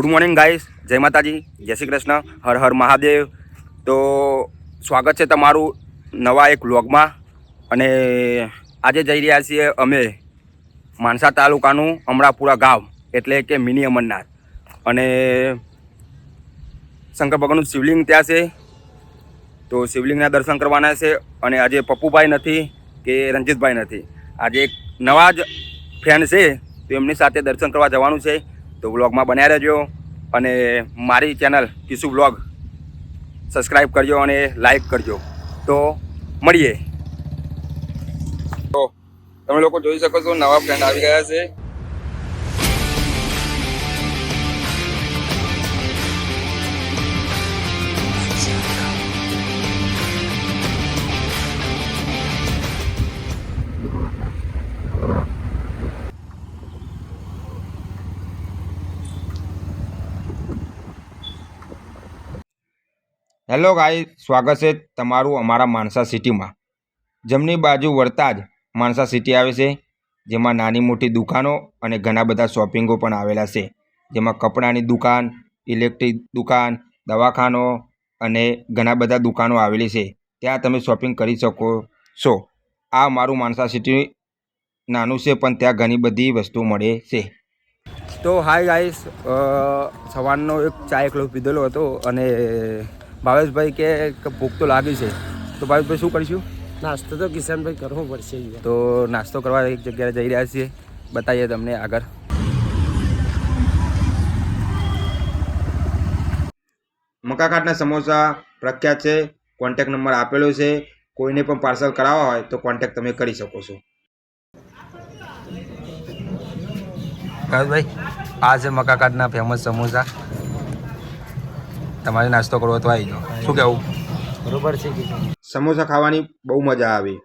Good morning guys, જય માતાજી, જય શ્રી કૃષ્ણ, હર હર મહાદેવ। તો સ્વાગત છે તમારું નવા એક વ્લોગમાં। અને આજે જઈ રહ્યા છીએ અમે માણસા તાલુકાનું અમરાપુરા ગામ, એટલે કે મિની અમરનાથ। અને શંકર ભગવાનનું શિવલિંગ ત્યાં છે, તો શિવલિંગના દર્શન કરવાના છે। અને આજે પપ્પુભાઈ નથી કે રંજીતભાઈ નથી, આજે એક નવા જ ફ્રેન્ડ છે, તો એમની સાથે દર્શન કરવા જવાનું છે। તો વ્લોગમાં બન્યા રહેજો અને મારી ચેનલ કિશુ વ્લોગ સબસ્ક્રાઈબ કરજો અને લાઈક કરજો। તો મળીએ। તો તમે લોકો જોઈ શકો છો, નવા ફ્રેન્ડ આવી ગયા છે। હેલો ગાઈસ, સ્વાગત છે તમારું અમારા માણસા સિટીમાં। જમણી બાજુ વળતા જ માણસા સિટી આવે છે, જેમાં નાની મોટી દુકાનો અને ઘણા બધા શોપિંગો પણ આવેલા છે, જેમાં કપડાની દુકાન, ઇલેક્ટ્રિક દુકાન, દવાખાનો અને ઘણા બધા દુકાનો આવેલી છે। ત્યાં તમે શોપિંગ કરી શકો છો। આ મારું માણસા સિટી નાનું છે, પણ ત્યાં ઘણી બધી વસ્તુ મળે છે। તો હાય ગાઈસ, સવારનો એક ચા એકલો પીધેલો હતો અને ભાવેશભાઈ કે ભૂખ તો લાગી છે, તો ભાવેશભાઈ શું કરીશું? નાસ્તો તો કિશનભાઈ કરવો પડશે। તો નાસ્તો કરવા એક જગ્યાએ જઈ રહ્યા છીએ, બતાવીએ તમને આગળ। મકાકાટના સમોસા પ્રખ્યાત છે, કોન્ટેક નંબર આપેલો છે, કોઈને પણ પાર્સલ કરાવવા હોય તો કોન્ટેક તમે કરી શકો છો। ભાવેશભાઈ, આ છે મકાકાટના ફેમસ સમોસા, તમારે નાસ્તો કરવો તો આવી જાઓ, શું કહેવું? બરોબર છે। સમોસા ખાવાની બહુ મજા આવી,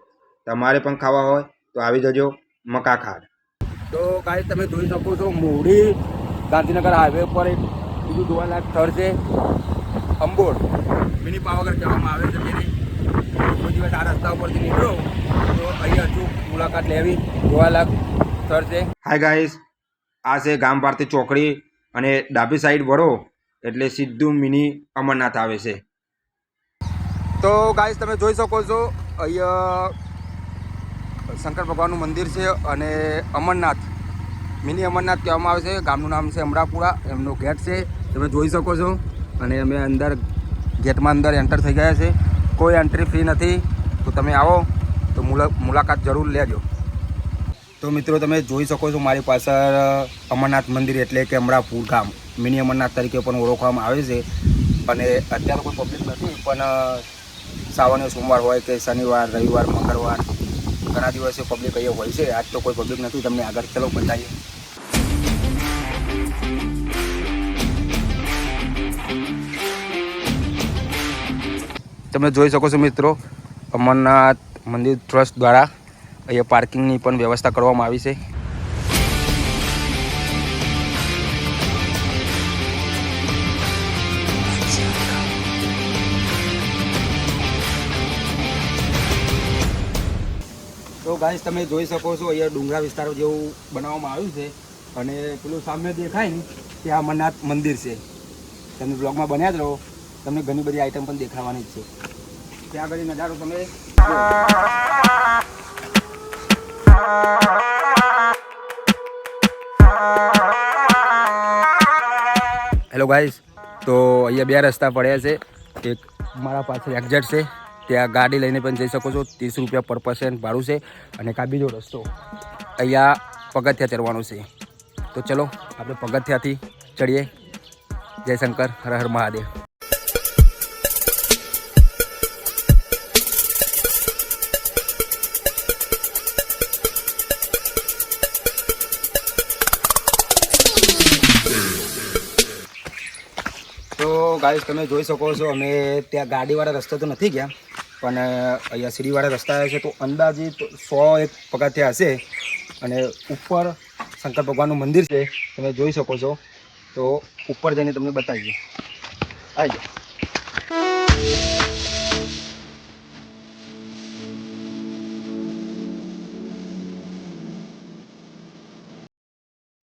તમારે પણ ખાવા હોય તો આવી જજો મકાખાડ। તો ગાઈસ, તમે જોઈ શકો છો, મોડી ગાંધીનગર હાઈવે પર એક બીજું જોવાલાયક સ્થળ છે, અંબોડ મિની પાવાગઢ કહેવામાં આવે છે તેને। કોઈ દિવસ આ રસ્તા ઉપરથી નીકળો તો અહીંયા હજુ મુલાકાત લેવી, જોવાલાયક સ્થળ છે। હાય ગાઈસ, આ છે ગામ ભારતી ચોકડી અને ડાબી સાઈડ વળો એટલે સીધું મિની અમરનાથ આવે છે। તો ગાઈસ, તમે જોઈ શકો છો, અહીંયા શંકર ભગવાનનું મંદિર છે અને અમરનાથ મિની અમરનાથ કહેવામાં આવે છે। ગામનું નામ છે અમરાપુરા, એમનો ગેટ છે, તમે જોઈ શકો છો। અને અમે અંદર ગેટમાં અંદર એન્ટર થઈ ગયા છે, કોઈ એન્ટ્રી ફી નથી, તો તમે આવો તો મુલાકાત જરૂર લેજો। તો મિત્રો, તમે જોઈ શકો છો મારી પાછળ અમરનાથ મંદિર એટલે કે અમરાપુર ગામ મિની અમરનાથ તરીકે પણ ઓળખવામાં આવે છે। અને અત્યારે કોઈ પબ્લિક નથી, પણ સાવન સોમવાર હોય કે શનિવાર, રવિવાર, મંગળવાર, ઘણા દિવસે પબ્લિક અહીંયા હોય છે। આજ તો કોઈ પબ્લિક નથી, તમને આગળ ચલો બતાવીએ। તમે જોઈ શકો છો મિત્રો, અમરનાથ મંદિર ટ્રસ્ટ દ્વારા અહીંયા પાર્કિંગની પણ વ્યવસ્થા કરવામાં આવી છે। તો ગાઈસ, તમે જોઈ શકો છો, અહીંયા ડુંગરા વિસ્તારો જેવું બનાવવામાં આવ્યું છે અને પેલું સામે દેખાય ને ત્યાં અમરનાથ મંદિર છે। તમે બ્લોગમાં બન્યા જ રહો, તમને ઘણી બધી આઈટમ પણ દેખાવાની જ છે। ત્યાં આગળ નજારો તમે હેલો ગાઈસ, તો અહીંયા બે રસ્તા પડ્યા છે, એક મારા પાછળ એક્ઝેક્ટ છે, ત્યાં ગાડી લઈને પણ જઈ શકો છો, 30 રૂપિયા પર પર્સન ભાડું છે। અને આ બીજો રસ્તો અહીંયા પગથિયા ચડવાનું છે, તો ચલો આપણે પગથિયાથી ચડીએ। જય શંકર, હર હર મહાદેવ। તો ગાઈસ, તમે જોઈ શકો છો, અમે ત્યાં ગાડીવાળા રસ્તા તો નથી ગયા, પણ અહીંયા સીડીવાળા રસ્તા આવે છે, તો અંદાજિત 100 એક પગથિયા હશે। અને ઉપર શંકર ભગવાનનું મંદિર છે, તમે જોઈ શકો છો, તો ઉપર જઈને તમને બતાવીએ, આવી જાઓ।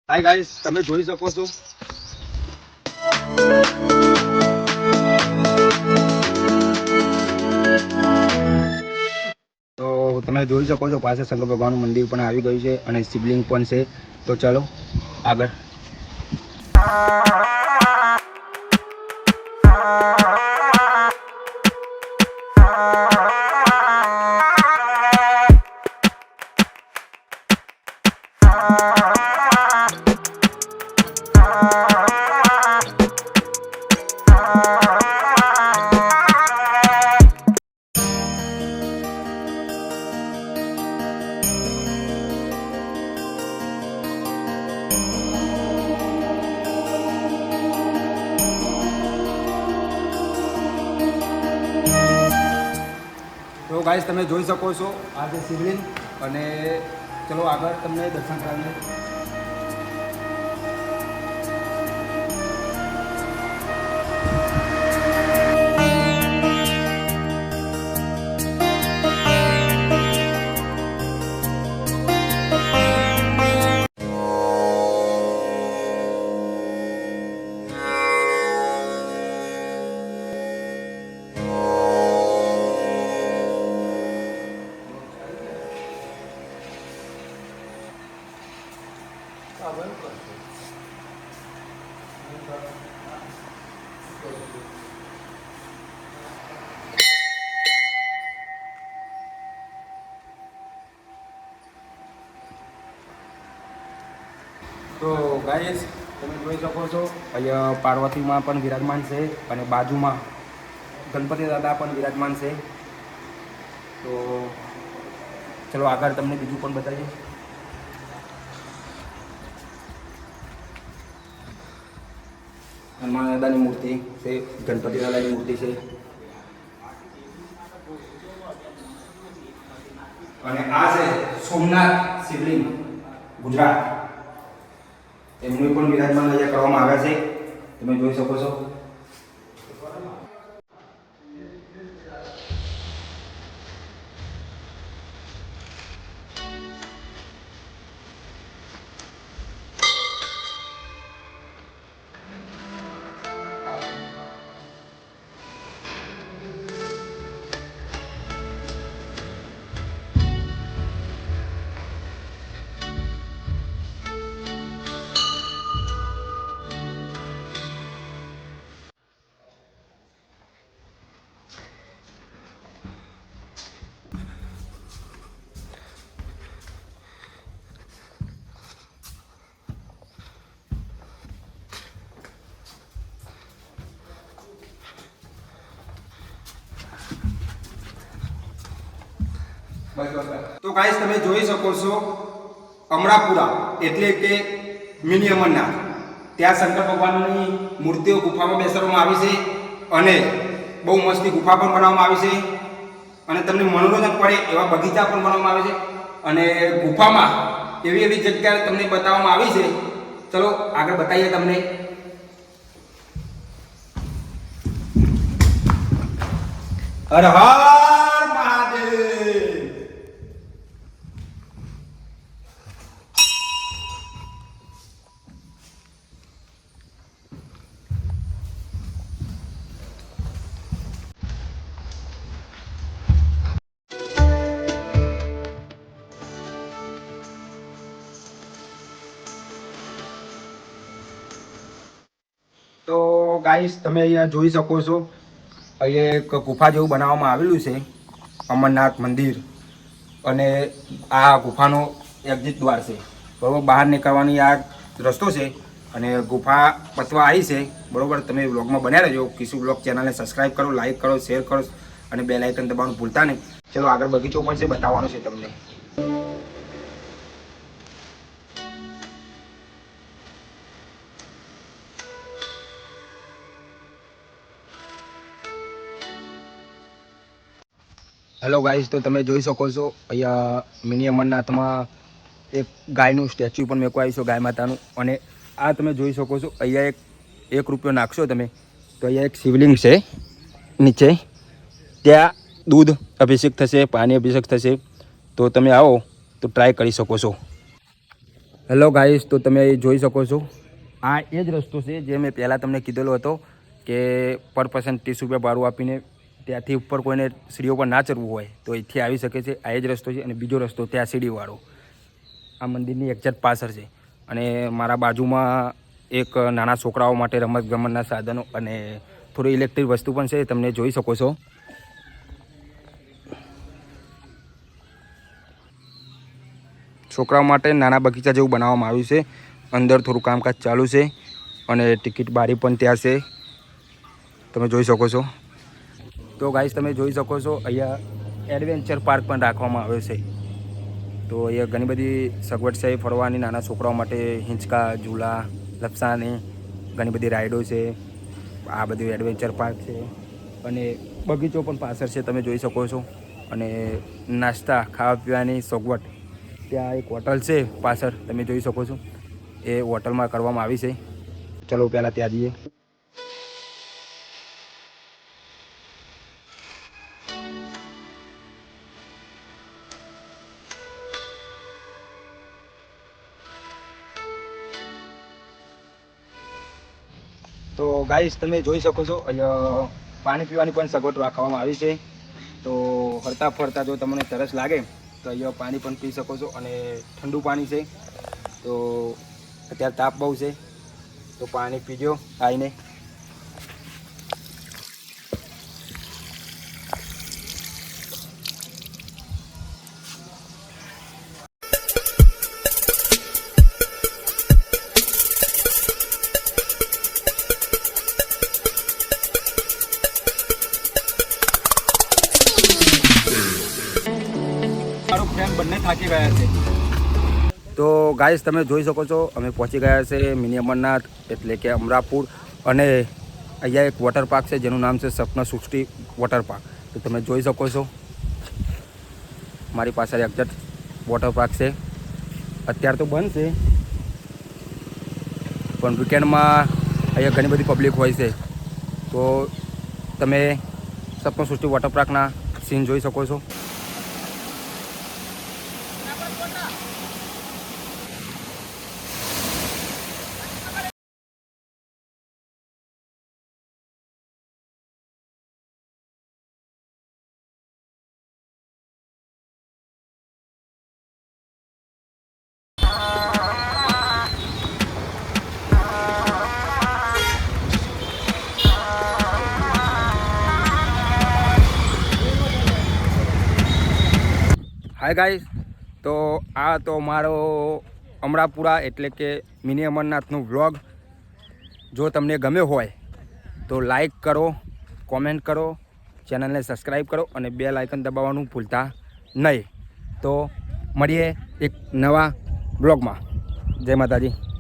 હાય ગાઈસ, તમે જોઈ શકો છો, તો તમે જોઈ શકો છો પાસે શંકર ભગવાનનું મંદિર પણ આવી ગયું છે અને શિવલિંગ પણ છે. તો ચાલો આગળ. તો ગાઈસ તમે જોઈ શકો છો આ છે શિવલિંગ અને ચલો આગળ તમને દર્શન કરાવીએ. તો ગાઈસ તમે જોઈ શકો છો અહીંયા પાર્વતીમાં પણ વિરાજમાન છે અને બાજુમાં ગણપતિ દાદા પણ વિરાજમાન છે. તો ચલો આગળ તમને બીજું પણ બતાવીએ. હનુમાન દાદાની મૂર્તિ છે, ગણપતિ દાદાની મૂર્તિ છે અને આ છે સોમનાથ શિવલિંગ ગુજરાત. એમનું પણ વિરાજમાન અહીંયા કરવામાં આવે છે, તમે જોઈ શકો છો. તો ગાઈસ તમે જોઈ શકો છો અમરાપુરા એટલે કે મિની અમરનાથ. ત્યાં શંકર ભગવાનની મૂર્તિઓ ગુફામાં બેસાડવામાં આવી છે અને બહુ મસ્તી ગુફા પણ બનાવવામાં આવી છે અને તમને મનોરંજન પડે એવા બગીચા પણ બનાવવામાં આવે છે અને ગુફામાં એવી એવી જગ્યા તમને બતાવવામાં આવી છે. ચલો આગળ બતાવીએ તમને. હર હર મહાદેવ. તો ગાઈસ તમે અહીંયા જોઈ શકો છો અહીંયા એક ગુફા જેવું બનાવવામાં આવેલું છે અમરનાથ મંદિર અને આ ગુફાનો એક્ઝિટ દ્વાર છે બરાબર. બહાર નીકળવાની આ રસ્તો છે અને ગુફા પતવા આવી છે બરાબર. તમે વ્લોગમાં બન્યા રહેજો. કિશુ વ્લોગ ચેનલને સબસ્ક્રાઈબ કરો, લાઈક કરો, શેર કરો અને બેલ આઇકન દબાવવાનું ભૂલતા નહીં. ચલો આગળ બગીચો પણ છે, બતાવવાનો છે તમને. હેલો ગાઈસ, તો તમે જોઈ શકો છો અહીંયા મિની અમરનાથમાં એક ગાયનું સ્ટેચ્યુ પણ મેકવાયું છે, ગાય માતાનું. અને આ તમે જોઈ શકો છો અહીંયા એક રૂપિયો નાખશો તમે તો અહીંયા એક શિવલિંગ છે નીચે. ત્યાં દૂધ અભિષેક થશે, પાણી અભિષેક થશે. તો તમે આવો તો ટ્રાય કરી શકો છો. હેલો ગાઈસ, તો તમે જોઈ શકો છો આ એ જ રસ્તો છે જે મેં પહેલાં તમને કીધેલો હતો કે પર પર્સન 30 રૂપિયા ભાડું આપીને ત્યાંથી ઉપર કોઈને સીડીઓ પર ના ચડવું હોય તો અહીંથી આવી શકે છે. આ એ જ રસ્તો છે. અને બીજો રસ્તો ત્યાં સીડીવાળો આ મંદિરની એક્ઝેક્ટ પાછળ છે. અને મારા બાજુમાં એક નાના છોકરાઓ માટે રમત ગમતના સાધનો અને થોડી ઇલેક્ટ્રિક વસ્તુ પણ છે, તમને જોઈ શકો છો. છોકરાઓ માટે નાના બગીચા જેવું બનાવવામાં આવ્યું છે. અંદર થોડું કામકાજ ચાલુ છે અને ટિકિટ બારી પણ ત્યાં છે, તમે જોઈ શકો છો. તો ગાઈસ તમે જોઈ શકો છો અહીંયા એડવેન્ચર પાર્ક પણ રાખવામાં આવ્યો છે. તો અહીંયા ઘણી બધી સગવડ છે ફરવાની. નાના છોકરાઓ માટે હિંચકા, ઝૂલા, લપસાની ઘણી બધી રાઈડો છે. આ બધું એડવેન્ચર પાર્ક છે અને બગીચો પણ પાછળ છે, તમે જોઈ શકો છો. અને નાસ્તા ખાવા પીવાની સગવડ ત્યાં એક હોટલ છે પાછળ, તમે જોઈ શકો છો. એ હોટલમાં કરવામાં આવી છે. ચલો પહેલાં ત્યાં જઈએ. તો ગાઈસ તમે જોઈ શકો છો અહીંયા પાણી પીવાની પણ સગવડ રાખવામાં આવી છે. તો ફરતા ફરતા જો તમને તરસ લાગે તો અહીંયા પાણી પણ પી શકો છો. અને ઠંડુ પાણી છે. તો અત્યારે તાપ બહુ છે તો પાણી પીજો આવીને. મારો ફ્રેન્ડ બંને થાકી ગયા છે. તો ગાઈસ તમે જોઈ શકો છો અમે પહોંચી ગયા છે મિની અમરનાથ એટલે કે અમરાપુર. અને અહીંયા એક વોટર પાર્ક છે જેનું નામ છે સપના સૃષ્ટિ વોટર પાર્ક. તો તમે જોઈ શકો છો મારી પાસે એક્ઝેક્ટ વોટર પાર્ક છે. અત્યારે તો બંધ છે પણ વીકેન્ડમાં અહીંયા ઘણી બધી પબ્લિક હોય છે. તો તમે સપના સૃષ્ટિ વોટર પાર્કના સીન જોઈ શકો છો. હાય ગાઈસ, તો આ તો મારો અમરાપુરા એટલે કે મિની અમરનાથનું વ્લોગ. જો તમને ગમ્યો હોય તો લાઈક કરો, કોમેન્ટ કરો, ચેનલને સબસ્ક્રાઈબ કરો અને બેલ આઇકન દબાવવાનું ભૂલતા નહીં. તો મળીએ એક નવા વ્લોગમાં. જય માતાજી.